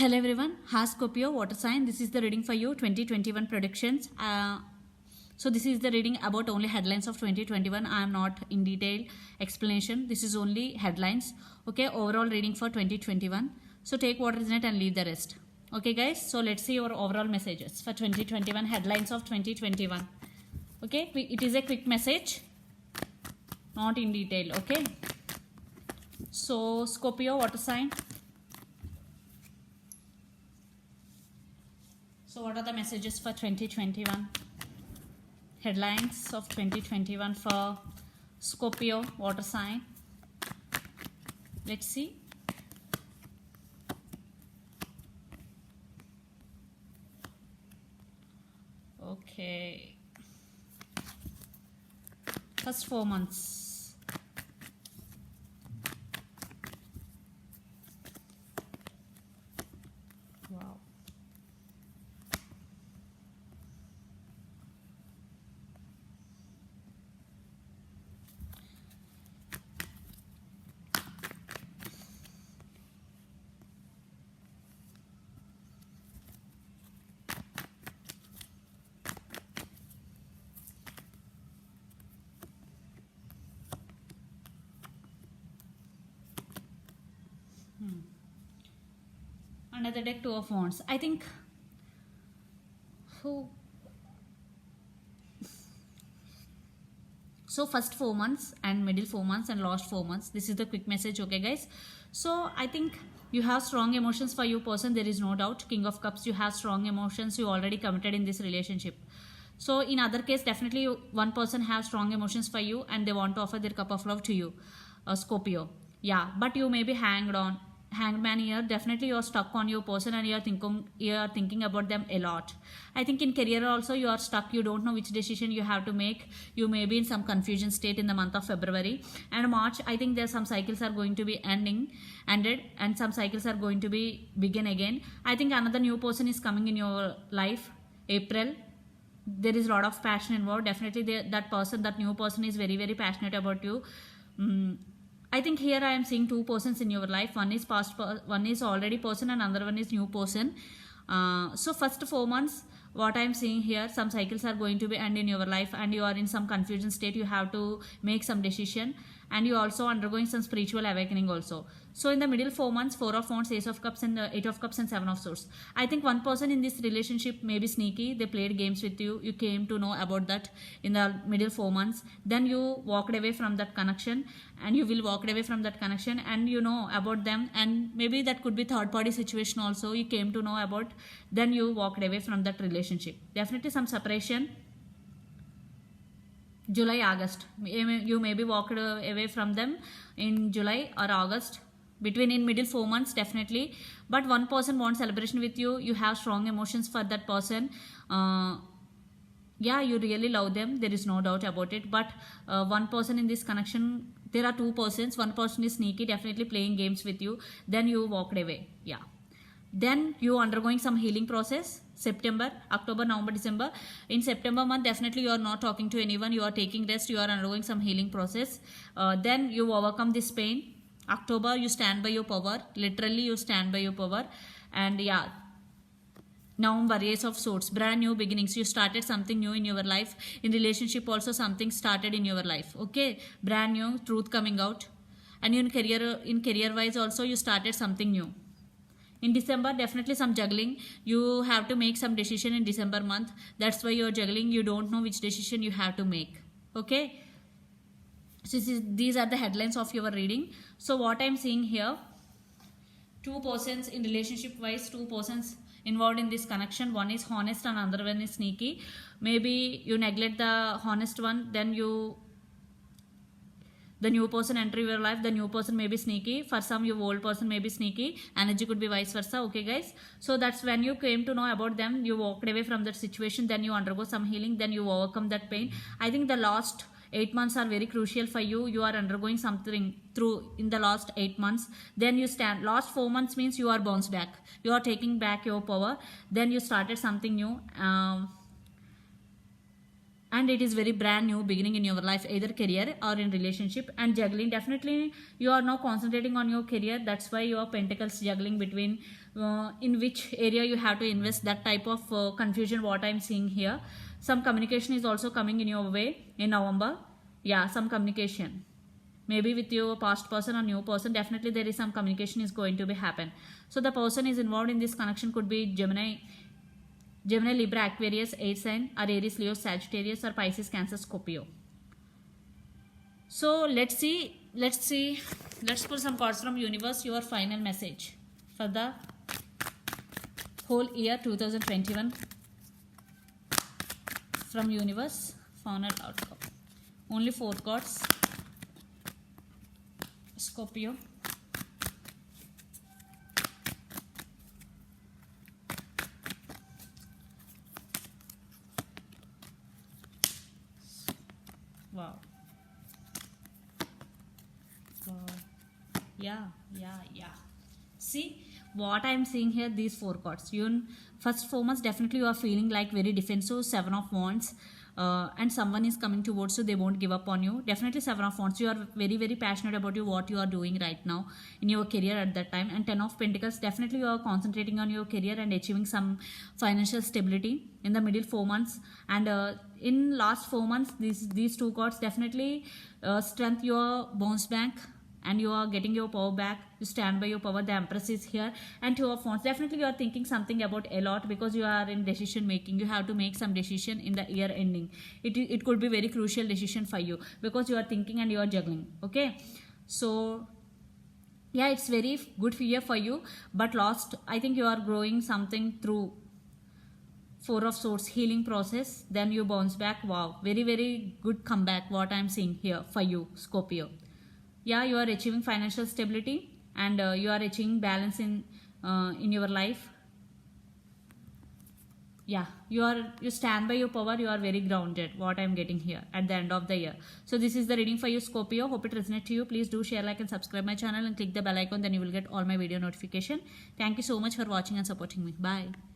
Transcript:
Hello everyone, Scorpio, water sign. This is the reading for you, 2021 predictions. So this is the reading about only headlines of 2021. I am not in detail explanation. This is only headlines. Okay, overall reading for 2021. So take what is in it and leave the rest. Okay guys, so let's see your overall messages for 2021, headlines of 2021. Okay, it is a quick message, not in detail. Okay, so Scorpio, water sign. So what are the messages for 2021? Headlines of 2021 for Scorpio, water sign. Let's see. Okay. First 4 months. Wow. Another deck, Two of Wands. I think so first 4 months and middle 4 months and last 4 months. This is the quick message. Okay guys, so I think you have strong emotions for your person. There is no doubt. King of Cups, you have strong emotions. You already committed in this relationship. So in other case, definitely one person has strong emotions for you and they want to offer their cup of love to you, Scorpio. Yeah, but you may be hanged man here. Definitely you are stuck on your person and you are thinking about them a lot. I think in career also you are stuck. You don't know which decision you have to make. You may be in some confusion state in the month of February and March. I think there some cycles are going to be ended and some cycles are going to be begin again. I think another new person is coming in your life. April, there is a lot of passion involved. Definitely that new person is very, very passionate about you. I think here I am seeing two persons in your life. One is one is already person and another one is new person. So first 4 months, what I am seeing here, some cycles are going to be end in your life and you are in some confusion state. You have to make some decision and you also undergoing some spiritual awakening also. So in the middle 4 months, Four of Wands, Ace of Cups and Eight of Cups and Seven of Swords. I think one person in this relationship may be sneaky. They played games with you. You came to know about that in the middle 4 months. Then you walked away from that connection and you will walk away from that connection and you know about them, and maybe that could be third party situation also. You came to know about, then you walked away from that relationship. Definitely some separation. July, August, you maybe walked away from them in July or August, between in middle 4 months definitely. But one person wants celebration with you. You have strong emotions for that person. Yeah, you really love them. There is no doubt about it. But one person in this connection, there are two persons. One person is sneaky, definitely playing games with you. Then you walked away. Yeah. Then you undergoing some healing process. September, October, November, December. In September month, definitely you are not talking to anyone. You are taking rest. You are undergoing some healing process. Then you overcome this pain. October, you stand by your power. Literally, you stand by your power. And yeah, November, Ace of Swords, brand new beginnings. You started something new in your life. In relationship also something started in your life. Okay, brand new, truth coming out. And in career wise also you started something new. In December, definitely some juggling. You have to make some decision in December month. That's why you're juggling. You don't know which decision you have to make. Okay. So these are the headlines of your reading. So what I'm seeing here, two persons in relationship wise, two persons involved in this connection. One is honest and another one is sneaky. Maybe you neglect the honest one, then the new person enter your life. The new person may be sneaky. For some, your old person may be sneaky. Energy could be vice versa. Okay guys, so that's when you came to know about them. You walked away from that situation. Then you undergo some healing. Then you overcome that pain. I think the last 8 months are very crucial for you. You are undergoing something through in the last 8 months. Then you stand. Last 4 months means you are bounced back. You are taking back your power. Then you started something new. and it is very brand new beginning in your life, either career or in relationship. And juggling, definitely you are now concentrating on your career. That's why your pentacles juggling between in which area you have to invest. That type of confusion what I'm seeing here. Some communication is also coming in your way in November. Yeah, some communication, maybe with your past person or new person. Definitely there is some communication is going to be happen. So the person is involved in this connection could be Gemini, Libra, Aquarius, Air sign, or Aries, Leo, Sagittarius, or Pisces, Cancer, Scorpio. So let's pull some cards from universe. Your final message for the whole year 2021 from universe. Final outcome. Only 4 cards. Scorpio. Wow. Yeah. See what I'm seeing here, these 4 cards. You first 4 months definitely you are feeling like very defensive, 7 of wands, and someone is coming towards you, they won't give up on you. Definitely 7 of wands, you are very very passionate about what you are doing right now in your career at that time. And 10 of pentacles, definitely you are concentrating on your career and achieving some financial stability in the middle 4 months. And in last 4 months, these 2 cards definitely strength your bounce back, and you are getting your power back. You stand by your power. The Empress is here, and 2 of wands. Definitely you are thinking something about a lot, because you are in decision making. You have to make some decision in the year ending. It could be very crucial decision for you, because you are thinking and you are juggling. Okay, so yeah, it's very good year for you. But last, I think you are growing something through 4 of swords, healing process. Then you bounce back. Wow, very very good comeback what I'm seeing here for you, Scorpio. Yeah, you are achieving financial stability, and you are achieving balance in your life. Yeah, you stand by your power. You are very grounded, what I'm getting here at the end of the year. So this is the reading for you, Scorpio. Hope it resonates to you. Please do share, like, and subscribe my channel, and click the bell icon. Then you will get all my video notification. Thank you so much for watching and supporting me. Bye.